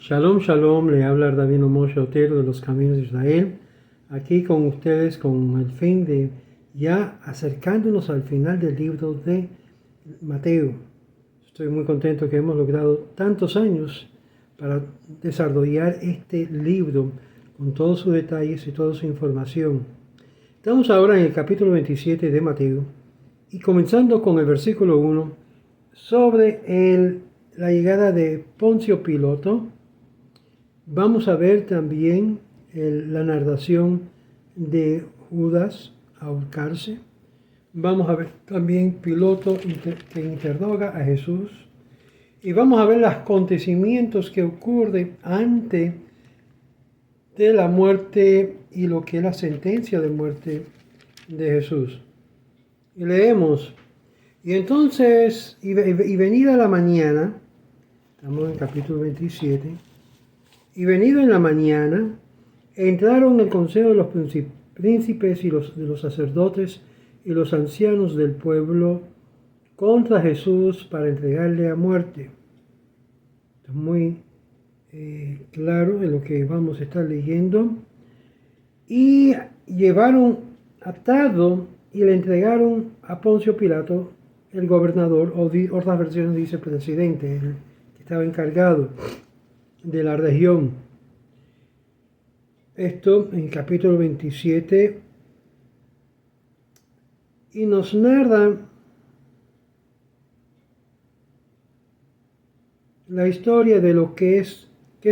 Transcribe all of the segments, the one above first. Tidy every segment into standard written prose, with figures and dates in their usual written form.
Shalom, shalom, le habla David Moshe Otero de los Caminos de Israel, aquí con ustedes con el fin de ya acercándonos al final del libro de Mateo. Estoy muy contento que hemos logrado tantos años para desarrollar este libro con todos sus detalles y toda su información. Estamos ahora en el capítulo 27 de Mateo y comenzando con el versículo 1 sobre la llegada de Poncio Pilato. Vamos a ver también la narración de Judas ahorcarse. Vamos a ver también Pilato que interroga a Jesús. Y vamos a ver los acontecimientos que ocurren antes de la muerte y lo que es la sentencia de muerte de Jesús. Y leemos. Y entonces, y venida la mañana, estamos en el capítulo 27, y venido en la mañana, entraron en el consejo de los príncipes y de los sacerdotes y los ancianos del pueblo contra Jesús para entregarle a muerte. Es muy claro en lo que vamos a estar leyendo. Y llevaron atado y le entregaron a Poncio Pilato, el gobernador, o otras versiones dice presidente, el que estaba encargado de la región. Esto en capítulo 27 y nos narra la historia de lo que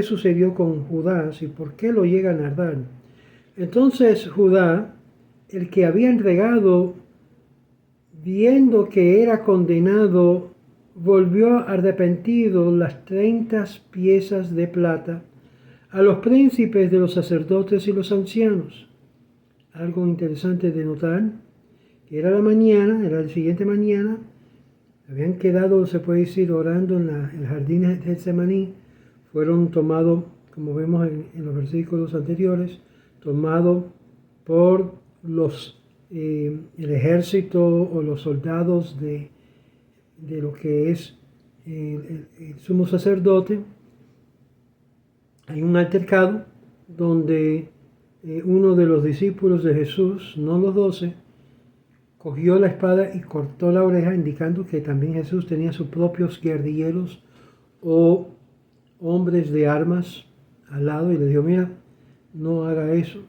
sucedió con Judas y por qué lo llega a narrar. Entonces Judá, el que había entregado, viendo que era condenado, volvió arrepentido las 30 piezas de plata a los príncipes de los sacerdotes y los ancianos. Algo interesante de notar, que era la mañana, era la siguiente mañana, habían quedado, se puede decir, orando en el jardín de Getsemaní, fueron tomados, como vemos en los versículos anteriores, tomados por el ejército o los soldados de lo que es el sumo sacerdote. Hay un altercado donde uno de los discípulos de Jesús, no los 12, cogió la espada y cortó la oreja, indicando que también Jesús tenía sus propios guerrilleros o hombres de armas al lado, y le dijo: mira, no haga eso.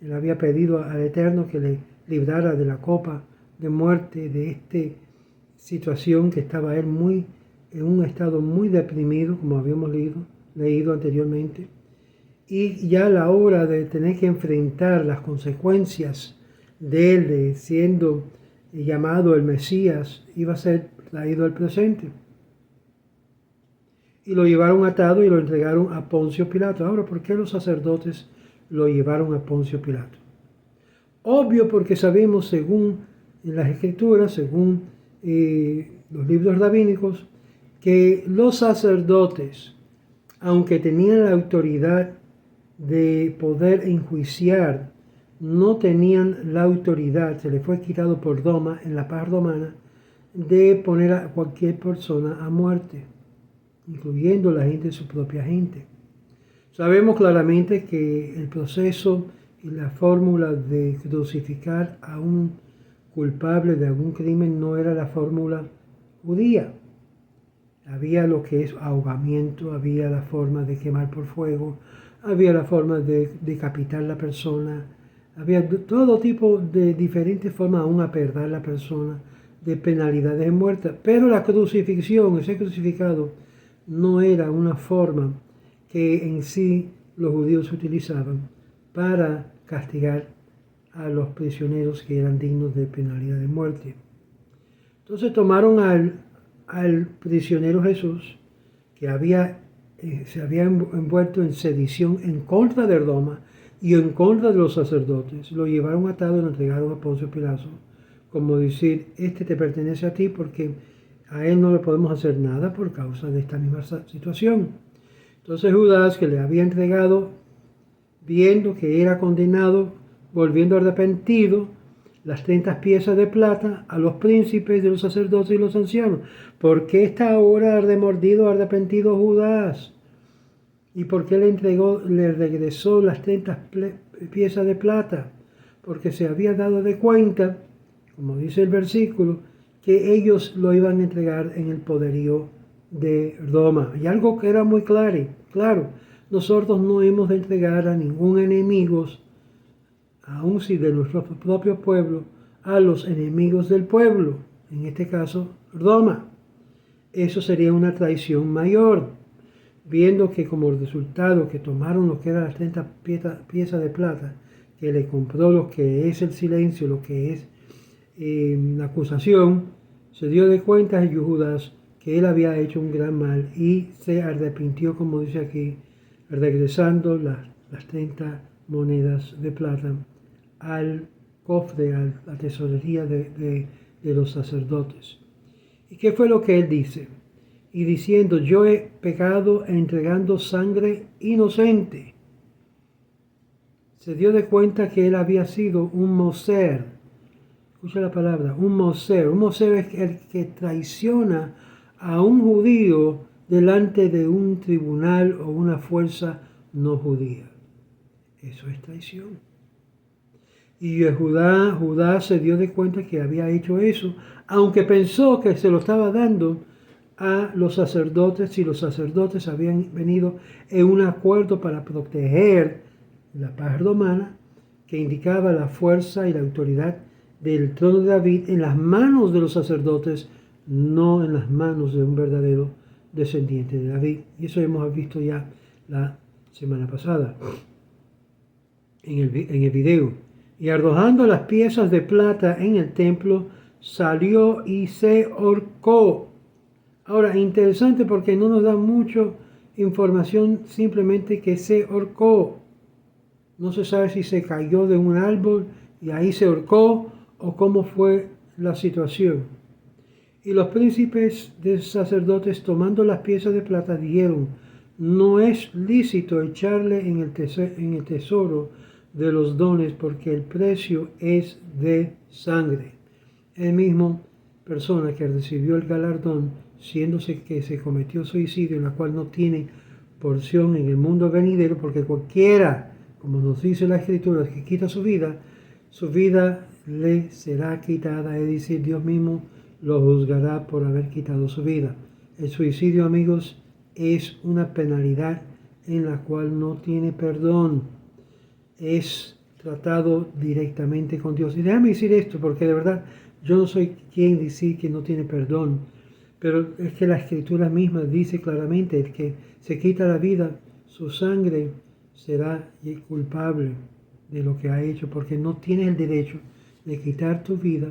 Él había pedido al Eterno que le librara de la copa de muerte, de esta situación que estaba él en un estado muy deprimido, como habíamos leído anteriormente, y ya a la hora de tener que enfrentar las consecuencias de él, de siendo llamado el Mesías, iba a ser traído al presente. Y lo llevaron atado y lo entregaron a Poncio Pilato. Ahora, ¿por qué los sacerdotes lo llevaron a Poncio Pilato? Obvio, porque sabemos, según las Escrituras, según los libros rabínicos, que los sacerdotes, aunque tenían la autoridad de poder enjuiciar, no tenían la autoridad, se les fue quitado por Roma, en la paz romana, de poner a cualquier persona a muerte, incluyendo la gente de su propia gente. Sabemos claramente que el proceso y la fórmula de crucificar a un culpable de algún crimen no era la fórmula judía. Había lo que es ahogamiento, había la forma de quemar por fuego, había la forma de decapitar a la persona, había todo tipo de diferentes formas aún apedrear a la persona, de penalidades de muerte. Pero la crucifixión, ese crucificado, no era una forma que en sí los judíos utilizaban para castigar a los prisioneros que eran dignos de penalidad de muerte. Entonces tomaron al prisionero Jesús, que se había envuelto en sedición en contra de Roma y en contra de los sacerdotes. Lo llevaron atado y lo entregaron a Poncio Pilato, como decir: este te pertenece a ti, porque a él no le podemos hacer nada por causa de esta misma situación. Entonces Judas, que le había entregado, viendo que era condenado, volviendo arrepentido, las 30 piezas de plata a los príncipes de los sacerdotes y los ancianos. ¿Por qué está ahora remordido, arrepentido Judas? ¿Y por qué le regresó las 30 piezas de plata? Porque se había dado de cuenta, como dice el versículo, que ellos lo iban a entregar en el poderío de Roma. Y algo que era muy claro, nosotros no hemos de entregar a ningún enemigo, aun si de nuestro propio pueblo, a los enemigos del pueblo, en este caso Roma. Eso sería una traición mayor, viendo que como resultado que tomaron lo que eran las 30 piezas de plata, que le compró lo que es el silencio, lo que es la acusación, se dio de cuenta a Judas que él había hecho un gran mal y se arrepintió, como dice aquí, regresando las 30 monedas de plata al cofre, a la tesorería de los sacerdotes. ¿Y qué fue lo que él dice? Y diciendo, yo he pecado entregando sangre inocente. Se dio de cuenta que él había sido un moser. Escucha la palabra, un moser. Un moser es el que traiciona a un judío delante de un tribunal o una fuerza no judía. Eso es traición. Y Judá se dio de cuenta que había hecho eso, aunque pensó que se lo estaba dando a los sacerdotes, y los sacerdotes habían venido en un acuerdo para proteger la paz romana, que indicaba la fuerza y la autoridad del trono de David en las manos de los sacerdotes, no en las manos de un verdadero descendiente de David. Y eso hemos visto ya la semana pasada en el video. Y arrojando las piezas de plata en el templo, salió y se ahorcó. Ahora, interesante porque no nos da mucha información, simplemente que se ahorcó. No se sabe si se cayó de un árbol y ahí se ahorcó o cómo fue la situación. Y los príncipes de sacerdotes, tomando las piezas de plata, dijeron, no es lícito echarle en el tesoro de los dones, porque el precio es de sangre. El mismo persona que recibió el galardón, siéndose que se cometió suicidio, en la cual no tiene porción en el mundo venidero, porque cualquiera, como nos dice la Escritura, que quita su vida le será quitada, es decir, Dios mismo lo juzgará por haber quitado su vida. El suicidio, amigos, es una penalidad en la cual no tiene perdón. Es tratado directamente con Dios. Y déjame decir esto, porque de verdad yo no soy quien decir que no tiene perdón, pero es que la Escritura misma dice claramente, el que se quita la vida, su sangre será culpable de lo que ha hecho, porque no tienes el derecho de quitar tu vida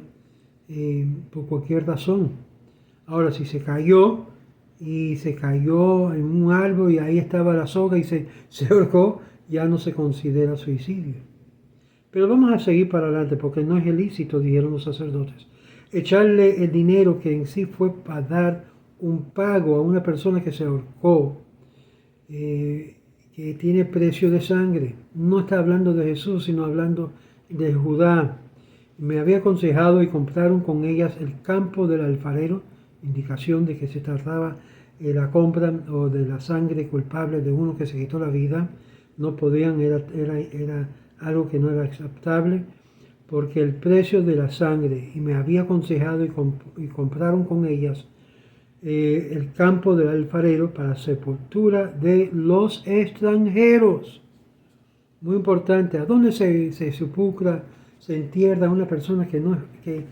por cualquier razón. Ahora, si se cayó en un árbol y ahí estaba la soga y se ahorcó, ya no se considera suicidio. Pero vamos a seguir para adelante, porque no es ilícito, dijeron los sacerdotes, echarle el dinero que en sí fue para dar un pago a una persona que se ahorcó, que tiene precio de sangre. No está hablando de Jesús, sino hablando de Judá. Me había aconsejado y compraron con ellas el campo del alfarero, indicación de que se trataba de la compra o de la sangre culpable de uno que se quitó la vida. No podían, era algo que no era aceptable, porque el precio de la sangre, y me había aconsejado y compraron con ellas el campo del alfarero para sepultura de los extranjeros. Muy importante, ¿a dónde se sepulcra, se entierra una persona que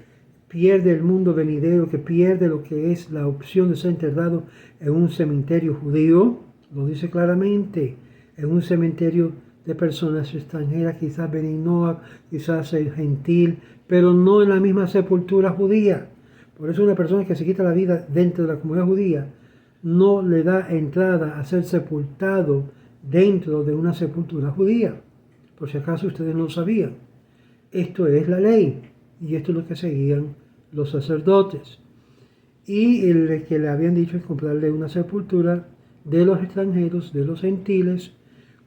pierde el mundo venidero, que pierde lo que es la opción de ser enterrado en un cementerio judío? Lo dice claramente, en un cementerio de personas extranjeras, quizás benignoa, quizás gentil, pero no en la misma sepultura judía. Por eso una persona que se quita la vida dentro de la comunidad judía no le da entrada a ser sepultado dentro de una sepultura judía. Por si acaso ustedes no lo sabían. Esto es la ley y esto es lo que seguían los sacerdotes. Y el que le habían dicho es comprarle una sepultura de los extranjeros, de los gentiles,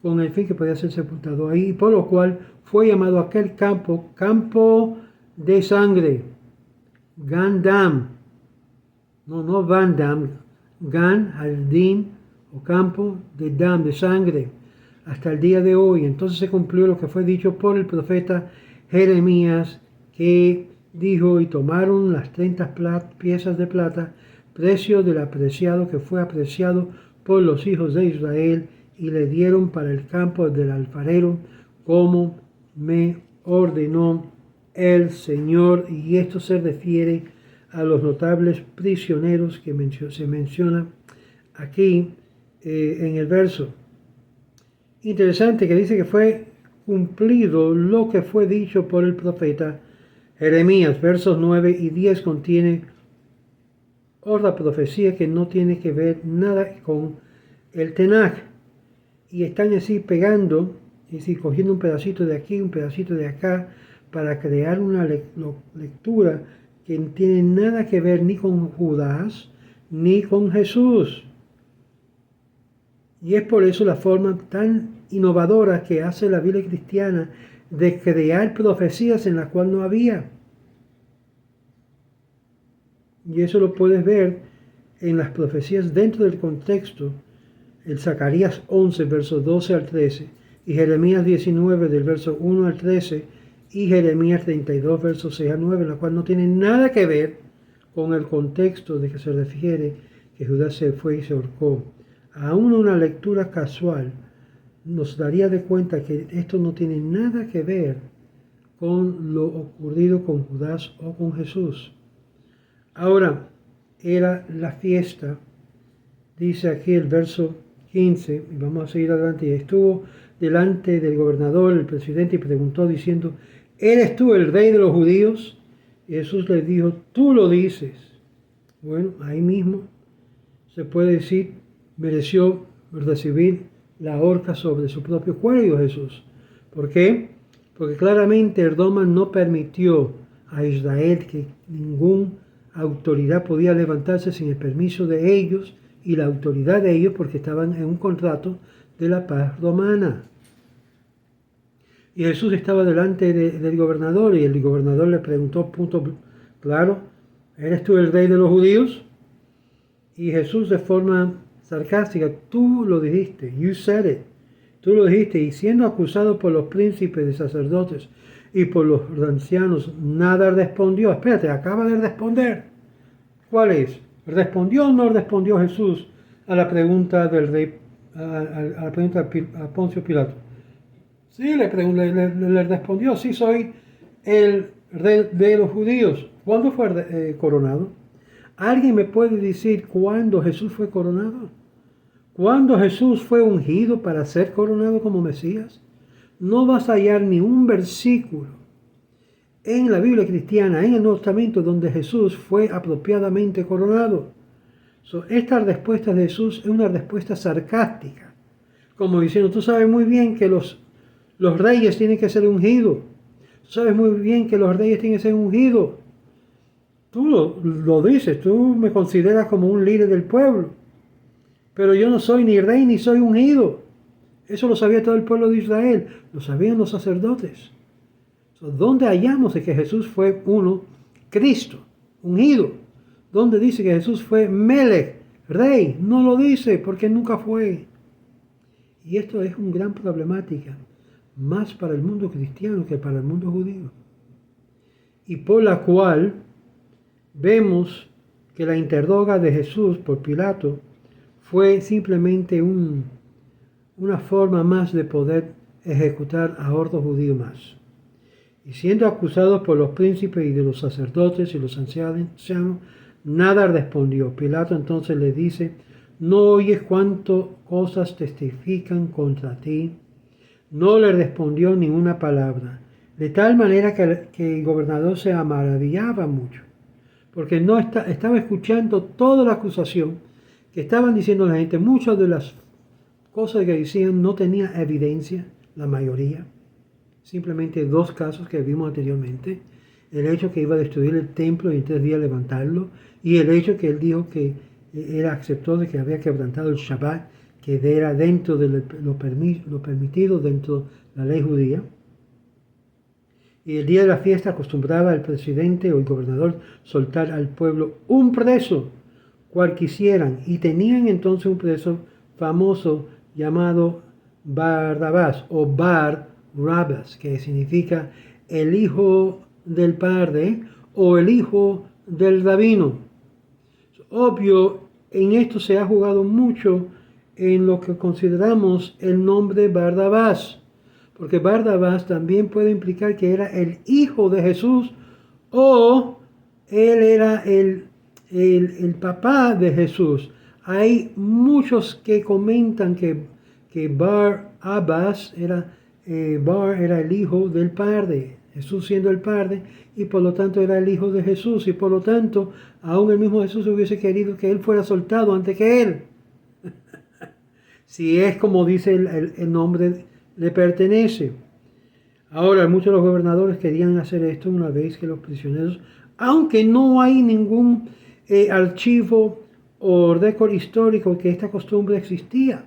con el fin que podía ser sepultado ahí, por lo cual fue llamado aquel campo de sangre, Gan Dam, no Van Dam, Gan, jardín, o campo de dam, de sangre, hasta el día de hoy. Entonces se cumplió lo que fue dicho por el profeta Jeremías, que dijo: y tomaron las 30 piezas de plata, precio del apreciado que fue apreciado por los hijos de Israel, y le dieron para el campo del alfarero, como me ordenó el Señor. Y esto se refiere a los notables prisioneros que se menciona aquí en el verso. Interesante que dice que fue cumplido lo que fue dicho por el profeta Jeremías. Versos 9 y 10 contiene otra profecía que no tiene que ver nada con el Tenaj. Y están así pegando, es decir, cogiendo un pedacito de aquí, un pedacito de acá, para crear una lectura que no tiene nada que ver ni con Judas ni con Jesús. Y es por eso la forma tan innovadora que hace la Biblia cristiana de crear profecías en las cuales no había. Y eso lo puedes ver en las profecías dentro del contexto, el Zacarías 11, versos 12 al 13, y Jeremías 19, del verso 1 al 13, y Jeremías 32, versos 6 al 9, la cual no tiene nada que ver con el contexto de que se refiere que Judas se fue y se ahorcó. Aún una lectura casual nos daría de cuenta que esto no tiene nada que ver con lo ocurrido con Judas o con Jesús. Ahora, era la fiesta, dice aquí el verso 15, y vamos a seguir adelante, y estuvo delante del gobernador, el presidente, y preguntó diciendo: ¿eres tú el rey de los judíos? Y Jesús le dijo: tú lo dices. Bueno, ahí mismo se puede decir, mereció recibir la horca sobre su propio cuello Jesús. ¿Por qué? Porque claramente Roma no permitió a Israel que ninguna autoridad podía levantarse sin el permiso de ellos y la autoridad de ellos, porque estaban en un contrato de la paz romana. Y Jesús estaba delante del gobernador, y el gobernador le preguntó, punto claro: ¿eres tú el rey de los judíos? Y Jesús, de forma sarcástica: tú lo dijiste, you said it, tú lo dijiste. Y siendo acusado por los príncipes de sacerdotes y por los ancianos, nada respondió. Espérate, acaba de responder. ¿Cuál es? ¿Respondió o no respondió Jesús a la pregunta del rey, a la pregunta de Poncio Pilato? Sí, le respondió: sí, soy el rey de los judíos. ¿Cuándo fue coronado? ¿Alguien me puede decir cuándo Jesús fue coronado? ¿Cuándo Jesús fue ungido para ser coronado como Mesías? No vas a hallar ni un versículo en la Biblia cristiana, en el Nuevo Testamento, donde Jesús fue apropiadamente coronado. Esta respuesta de Jesús es una respuesta sarcástica, como diciendo: tú sabes muy bien que los reyes tienen que ser ungidos. Tú sabes muy bien que los reyes tienen que ser ungidos. Tú lo dices, tú me consideras como un líder del pueblo, pero yo no soy ni rey ni soy ungido. Eso lo sabía todo el pueblo de Israel, lo sabían los sacerdotes. ¿Dónde hallamos de que Jesús fue Cristo, ungido? ¿Dónde dice que Jesús fue Melech, rey? No lo dice, porque nunca fue. Y esto es una gran problemática, más para el mundo cristiano que para el mundo judío. Y por la cual vemos que la interroga de Jesús por Pilato fue simplemente una forma más de poder ejecutar a otro judío más. Y siendo acusado por los príncipes y de los sacerdotes y los ancianos, nada respondió. Pilato entonces le dice: ¿no oyes cuántas cosas testifican contra ti? No le respondió ninguna palabra, de tal manera que el gobernador se maravillaba mucho, porque no estaba escuchando toda la acusación que estaban diciendo la gente. Muchas de las cosas que decían no tenía evidencia, la mayoría. Simplemente 2 casos que vimos anteriormente: el hecho que iba a destruir el templo y en 3 días levantarlo, y el hecho que él dijo que él aceptó de que había quebrantado el Shabbat, que era dentro de lo permitido dentro de la ley judía. Y el día de la fiesta acostumbraba el presidente o el gobernador soltar al pueblo un preso, cual quisieran, y tenían entonces un preso famoso llamado Barrabás o Bar-Rabas, que significa el hijo del padre o el hijo del rabino. Obvio, en esto se ha jugado mucho en lo que consideramos el nombre Barrabás, porque Barrabás también puede implicar que era el hijo de Jesús o él era el papá de Jesús. Hay muchos que comentan que Bar-Abbas era el hijo del Padre, Jesús siendo el Padre, y por lo tanto era el hijo de Jesús, y por lo tanto aún el mismo Jesús hubiese querido que él fuera soltado antes que él. Si es como dice el nombre le pertenece. Ahora, muchos de los gobernadores querían hacer esto una vez que los prisioneros, aunque no hay ningún archivo o récord histórico que esta costumbre existía.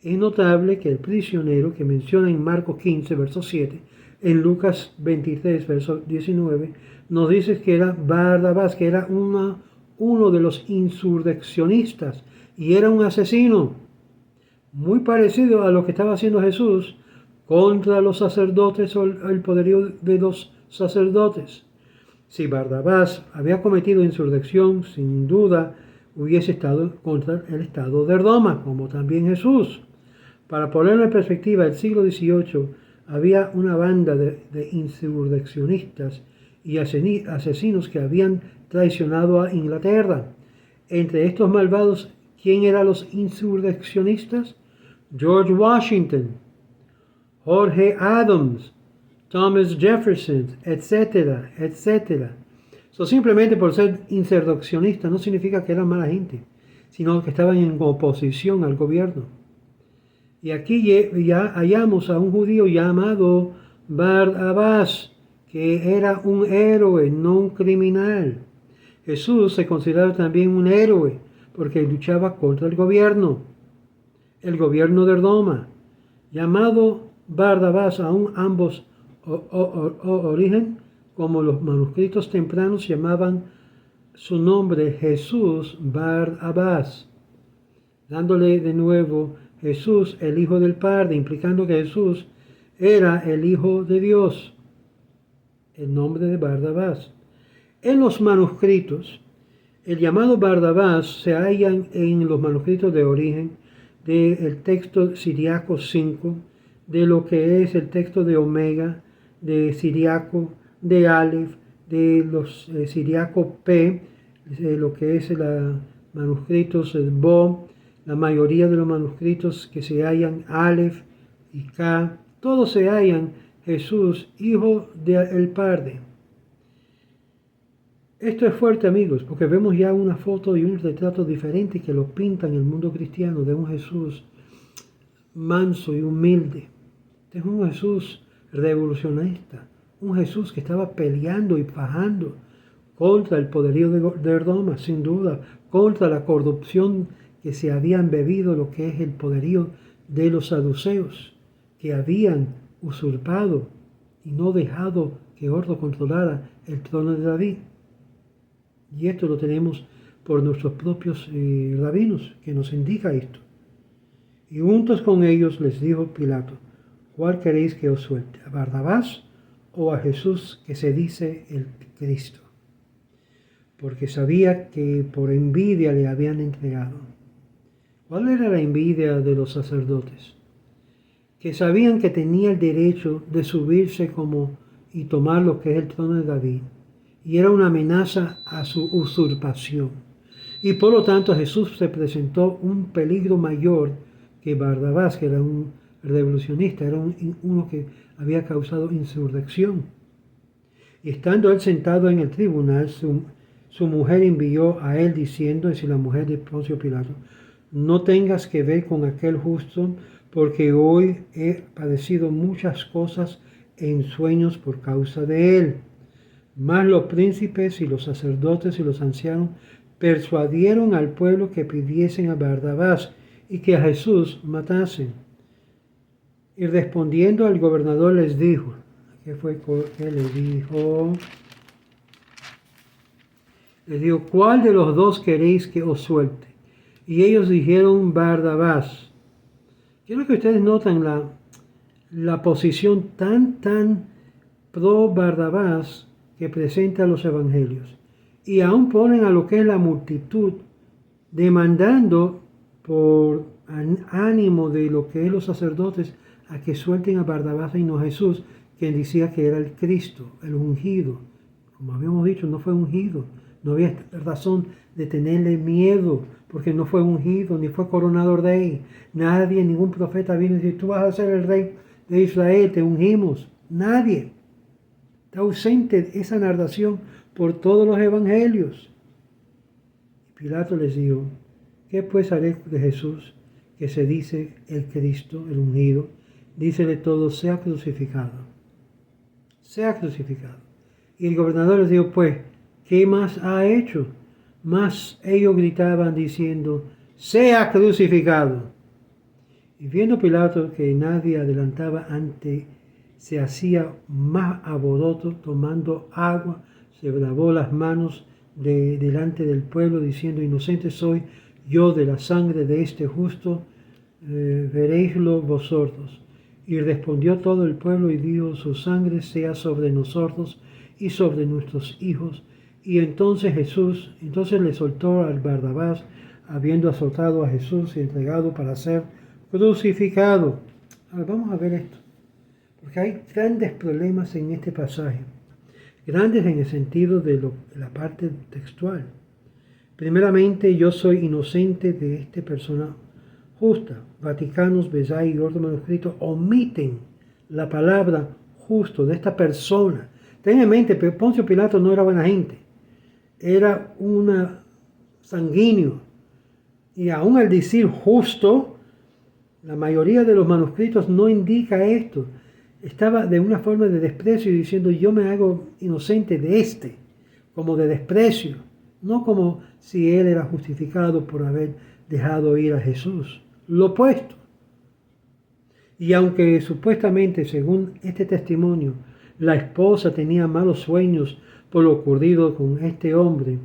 Es notable que el prisionero que menciona en Marcos 15, verso 7, en Lucas 23, verso 19, nos dice que era Barrabás, que era uno de los insurreccionistas y era un asesino, muy parecido a lo que estaba haciendo Jesús contra los sacerdotes o el poderío de los sacerdotes. Si Barrabás había cometido insurrección, sin duda hubiese estado contra el estado de Roma, como también Jesús. Para ponerlo en perspectiva, el siglo XVIII había una banda de insurreccionistas y asesinos que habían traicionado a Inglaterra. Entre estos malvados, ¿quién eran los insurreccionistas? George Washington, Jorge Adams, Thomas Jefferson, etcétera, etcétera. Simplemente por ser insurreccionista no significa que eran mala gente, sino que estaban en oposición al gobierno. Y aquí ya hallamos a un judío llamado Barrabás, que era un héroe, no un criminal. Jesús se consideraba también un héroe, porque luchaba contra el gobierno de Roma. Llamado Barrabás, aún ambos origen, como los manuscritos tempranos llamaban su nombre Jesús Barrabás, dándole de nuevo Jesús el Hijo del Padre, implicando que Jesús era el Hijo de Dios, el nombre de Barrabás. En los manuscritos, el llamado Barrabás se hallan en los manuscritos de origen del texto Siriaco 5, de lo que es el texto de Omega, de Siriaco, de Aleph, de los Siriaco P, de lo que es los manuscritos Bo, la mayoría de los manuscritos que se hallan Aleph y K, todos se hallan Jesús, Hijo del Padre. Esto es fuerte, amigos, porque vemos ya una foto y un retrato diferente que lo pinta en el mundo cristiano de un Jesús manso y humilde. Este es un Jesús revolucionista, un Jesús que estaba peleando y fajando contra el poderío de Roma, sin duda, contra la corrupción que se habían bebido, lo que es el poderío de los saduceos, que habían usurpado y no dejado que Ordo controlara el trono de David. Y esto lo tenemos por nuestros propios rabinos, que nos indica esto. Y juntos con ellos les dijo Pilato: ¿cuál queréis que os suelte? ¿A Barrabás o a Jesús, que se dice el Cristo? Porque sabía que por envidia le habían entregado. ¿Cuál era la envidia de los sacerdotes? Que sabían que tenía el derecho de subirse y tomar lo que es el trono de David. Y era una amenaza a su usurpación. Y por lo tanto a Jesús se presentó un peligro mayor que Barrabás, que era un revolucionista, era uno que había causado insurrección. Y estando él sentado en el tribunal, su mujer envió a él diciendo, es decir, la mujer de Poncio Pilato: no tengas que ver con aquel justo, porque hoy he padecido muchas cosas en sueños por causa de él. Mas los príncipes y los sacerdotes y los ancianos persuadieron al pueblo que pidiesen a Barrabás y que a Jesús matasen. Y respondiendo al gobernador les dijo, ¿qué fue que le dijo? Les dijo: ¿cuál de los dos queréis que os suelte? Y ellos dijeron Bardabás. Quiero que ustedes noten la posición tan pro Bardabás que presenta los evangelios. Y aún ponen a lo que es la multitud demandando por ánimo de lo que es los sacerdotes a que suelten a Bardabás y no a Jesús, quien decía que era el Cristo, el ungido. Como habíamos dicho, no fue ungido. No había razón de tenerle miedo, porque no fue ungido, ni fue coronado rey. Nadie, ningún profeta vino y dice, tú vas a ser el rey de Israel, te ungimos. Nadie. Está ausente esa narración por todos los evangelios. Pilato les dijo, ¿qué pues haré de Jesús, que se dice el Cristo, el ungido? Dícele todo, sea crucificado. Sea crucificado. Y el gobernador les dijo, pues, ¿qué más ha hecho? Más ellos gritaban diciendo, sea crucificado. Y viendo Pilato que nadie adelantaba ante, se hacía más alboroto, tomando agua, se lavó las manos delante del pueblo, diciendo, inocente soy yo de la sangre de este justo, veréislo vosotros. Y respondió todo el pueblo y dijo, su sangre sea sobre nosotros y sobre nuestros hijos. Y entonces le soltó al Bardabás, habiendo azotado a Jesús y entregado para ser crucificado. Ahora vamos a ver esto, porque hay grandes problemas en este pasaje, grandes en el sentido de la parte textual. Primeramente, yo soy inocente de esta persona justa. Vaticanos, Besay y otros manuscritos omiten la palabra justo de esta persona. Ten en mente, Poncio Pilato no era buena gente, era un sanguíneo. Y aún al decir justo, la mayoría de los manuscritos no indica esto. Estaba de una forma de desprecio diciendo yo me hago inocente de este, como de desprecio, no como si él era justificado por haber dejado ir a Jesús. Lo opuesto. Y aunque supuestamente, según este testimonio, la esposa tenía malos sueños por lo ocurrido con este hombre,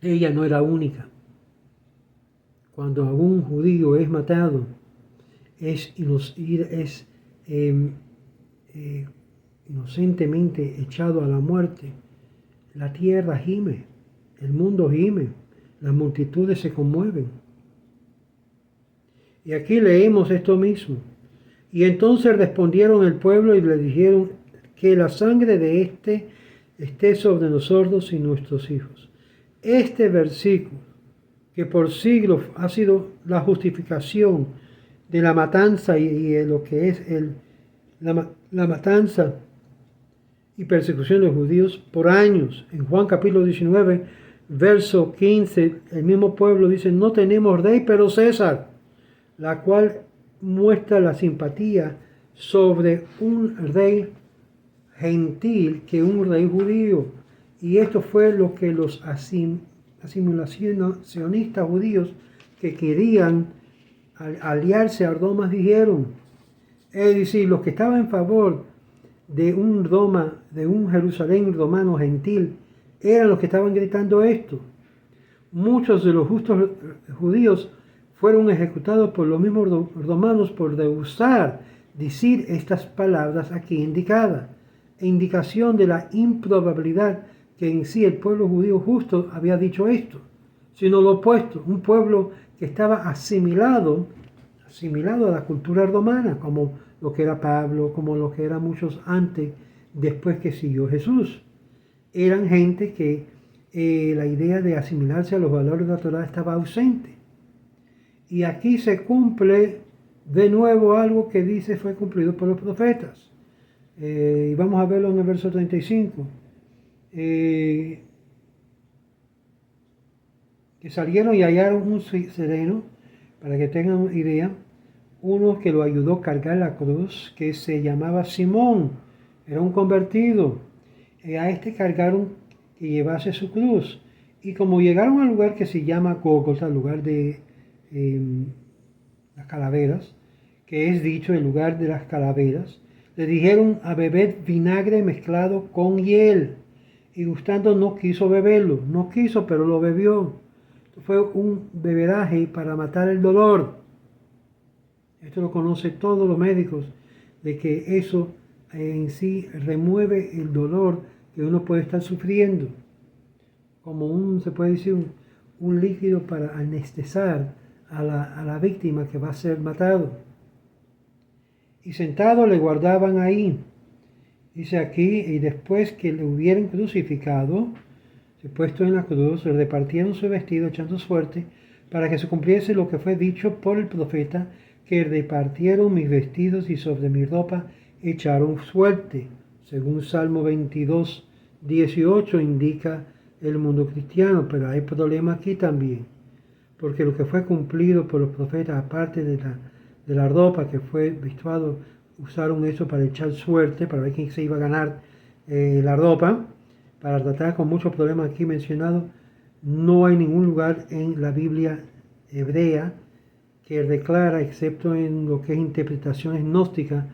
ella no era única. Cuando algún judío es matado, es inocentemente echado a la muerte, la tierra gime, el mundo gime, las multitudes se conmueven. Y aquí leemos esto mismo. Y entonces respondieron el pueblo y le dijeron que la sangre de éste esté sobre nosotros y nuestros hijos. Este versículo, que por siglos ha sido la justificación de la matanza y lo que es la matanza y persecución de los judíos por años. En Juan capítulo 19, verso 15, el mismo pueblo dice, no tenemos rey pero César, la cual muestra la simpatía sobre un rey gentil que un rey judío. Y esto fue lo que los asimilacionistas judíos que querían aliarse a Roma dijeron. Es decir, los que estaban en favor de un Jerusalén romano gentil, eran los que estaban gritando esto. Muchos de los justos judíos fueron ejecutados por los mismos romanos por rehusar decir estas palabras aquí indicadas, e indicación de la improbabilidad que en sí el pueblo judío justo había dicho esto, sino lo opuesto, un pueblo que estaba asimilado a la cultura romana, como lo que era Pablo, como lo que eran muchos antes, después que siguió Jesús. Eran gente que la idea de asimilarse a los valores de la Torá estaba ausente. Y aquí se cumple de nuevo algo que dice fue cumplido por los profetas. Y vamos a verlo en el verso 35. Que salieron y hallaron un sereno, para que tengan idea, uno que lo ayudó a cargar la cruz, que se llamaba Simón, era un convertido. A este cargaron que llevase su cruz. Y como llegaron al lugar que se llama Gólgota, lugar de las calaveras, que es dicho el lugar de las calaveras, le dijeron a beber vinagre mezclado con hiel. Y gustando no quiso beberlo, no quiso, pero lo bebió. fue un beberaje para matar el dolor. Esto lo conocen todos los médicos, de que eso en sí remueve el dolor que uno puede estar sufriendo, como se puede decir, un líquido para anestesiar a la víctima que va a ser matado. Y sentado le guardaban ahí. Dice aquí, y después que le hubieran crucificado, puesto en la cruz, le repartieron su vestido echando suerte, para que se cumpliese lo que fue dicho por el profeta, que repartieron mis vestidos y sobre mi ropa echaron suerte. Según Salmo 22, 18 indica el mundo cristiano, pero hay problema aquí también, porque lo que fue cumplido por los profetas, aparte de la ropa que fue vestuado, usaron eso para echar suerte, para ver quién se iba a ganar la ropa, para tratar con muchos problemas aquí mencionados. No hay ningún lugar en la Biblia hebrea que declara, excepto en lo que es interpretaciones gnósticas,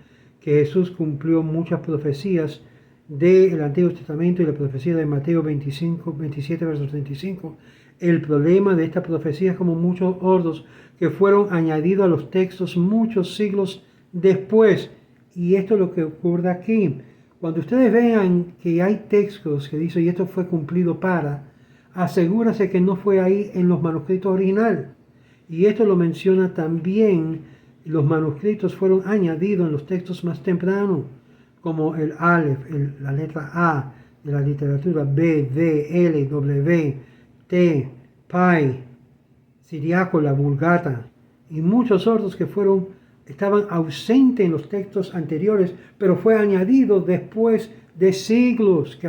que Jesús cumplió muchas profecías del Antiguo Testamento y la profecía de Mateo 25, 27, versos 35. El problema de esta profecía es como muchos otros que fueron añadidos a los textos muchos siglos después. Y esto es lo que ocurre aquí. Cuando ustedes vean que hay textos que dicen, y esto fue cumplido para, asegúrese que no fue ahí en los manuscritos originales. Y esto lo menciona también, los manuscritos fueron añadidos en los textos más tempranos, como el Aleph, la letra A de la literatura, B, D, L, W, T, Pi, Siriaco, la Vulgata, y muchos otros que estaban ausentes en los textos anteriores, pero fue añadido después de siglos que